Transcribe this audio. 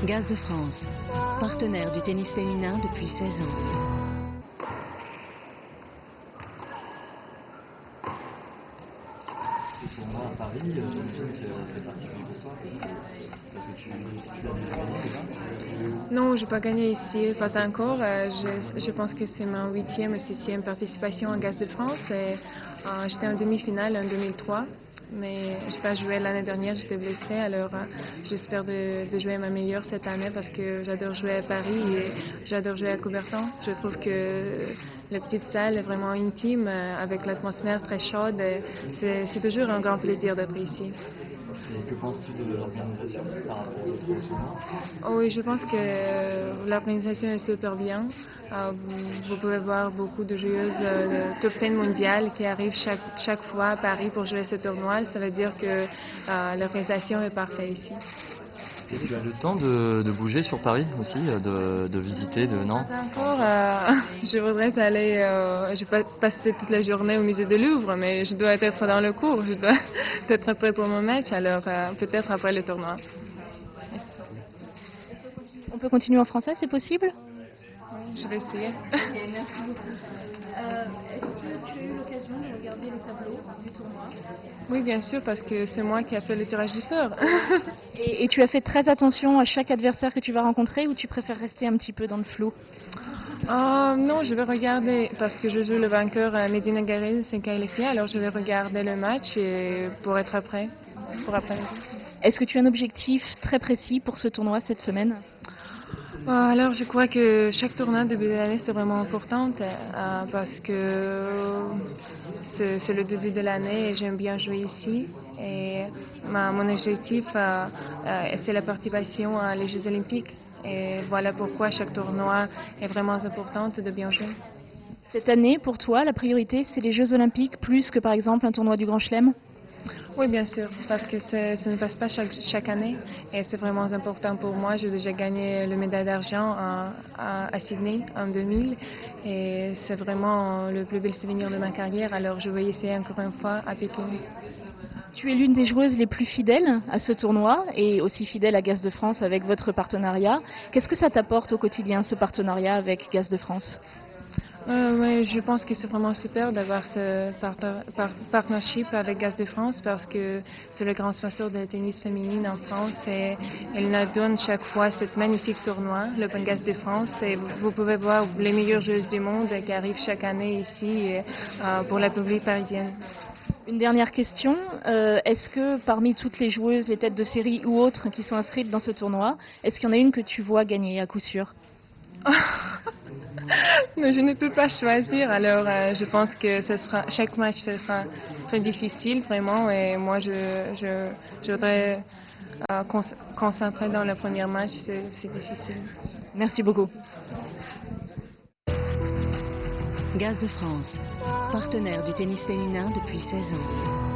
Gaz de France, partenaire du tennis féminin depuis 16 ans. Ce tournoi à Paris, j'imagine que c'est particulier pour toi parce que tu as déjà gagné déjà. Non, je n'ai pas gagné ici, pas encore. Je pense que c'est ma 8e ou 7e participation à Gaz de France. J'étais en demi-finale en 2003, mais je n'ai pas joué l'année dernière, j'étais blessée. Alors j'espère de jouer ma meilleure cette année parce que j'adore jouer à Paris et j'adore jouer à Coubertin. Je trouve que la petite salle est vraiment intime, avec l'atmosphère très chaude. C'est toujours un grand plaisir d'être ici. Et que penses-tu de l'organisation par rapport aux autres tournois? Oui, je pense que l'organisation est super bien. Vous pouvez voir beaucoup de joueuses de top 10 mondiales qui arrivent chaque fois à Paris pour jouer ce tournoi. Ça veut dire que l'organisation est parfaite ici. Et tu as le temps de bouger sur Paris aussi, de visiter, non? Encore, je voudrais aller, je vais pas passer toute la journée au musée de Louvre, mais je dois être dans le cours, je dois être prêt pour mon match, alors peut-être après le tournoi. On peut continuer en français, c'est possible? Je vais essayer. Merci beaucoup. Est-ce que tu as eu l'occasion de regarder les tableaux du tournoi? Oui, bien sûr, parce que c'est moi qui ai fait le tirage du sort. Et tu as fait très attention à chaque adversaire que tu vas rencontrer ou tu préfères rester un petit peu dans le flou? Non, je vais regarder, parce que je joue le vainqueur Medina Garel, c'est qualifié, alors je vais regarder le match pour être prêt pour après. Est-ce que tu as un objectif très précis pour ce tournoi cette semaine? Alors je crois que chaque tournoi de début de l'année c'est vraiment important parce que c'est le début de l'année et j'aime bien jouer ici. Et mon objectif c'est la participation aux Jeux Olympiques. Et voilà pourquoi chaque tournoi est vraiment important de bien jouer. Cette année, pour toi, la priorité, c'est les Jeux Olympiques plus que par exemple un tournoi du Grand Chelem? Oui, bien sûr, parce que ça ne passe pas chaque année et c'est vraiment important pour moi. J'ai déjà gagné le médaille d'argent à Sydney en 2000 et c'est vraiment le plus bel souvenir de ma carrière. Alors je vais essayer encore une fois à Pékin. Tu es l'une des joueuses les plus fidèles à ce tournoi et aussi fidèle à Gaz de France avec votre partenariat. Qu'est-ce que ça t'apporte au quotidien, ce partenariat avec Gaz de France? Oui, je pense que c'est vraiment super d'avoir ce partnership avec Gaz de France parce que c'est le grand sponsor de tennis féminine en France et elle nous donne chaque fois ce magnifique tournoi, l'Open Gaz de France. Et vous pouvez voir les meilleures joueuses du monde qui arrivent chaque année ici pour la public parisienne. Une dernière question, est-ce que parmi toutes les joueuses, les têtes de série ou autres qui sont inscrites dans ce tournoi, est-ce qu'il y en a une que tu vois gagner à coup sûr? Mais je ne peux pas choisir, alors je pense que chaque match sera très difficile vraiment et moi je voudrais concentrer dans le premier match, c'est difficile. Merci beaucoup. Gaz de France, partenaire du tennis féminin depuis 16 ans.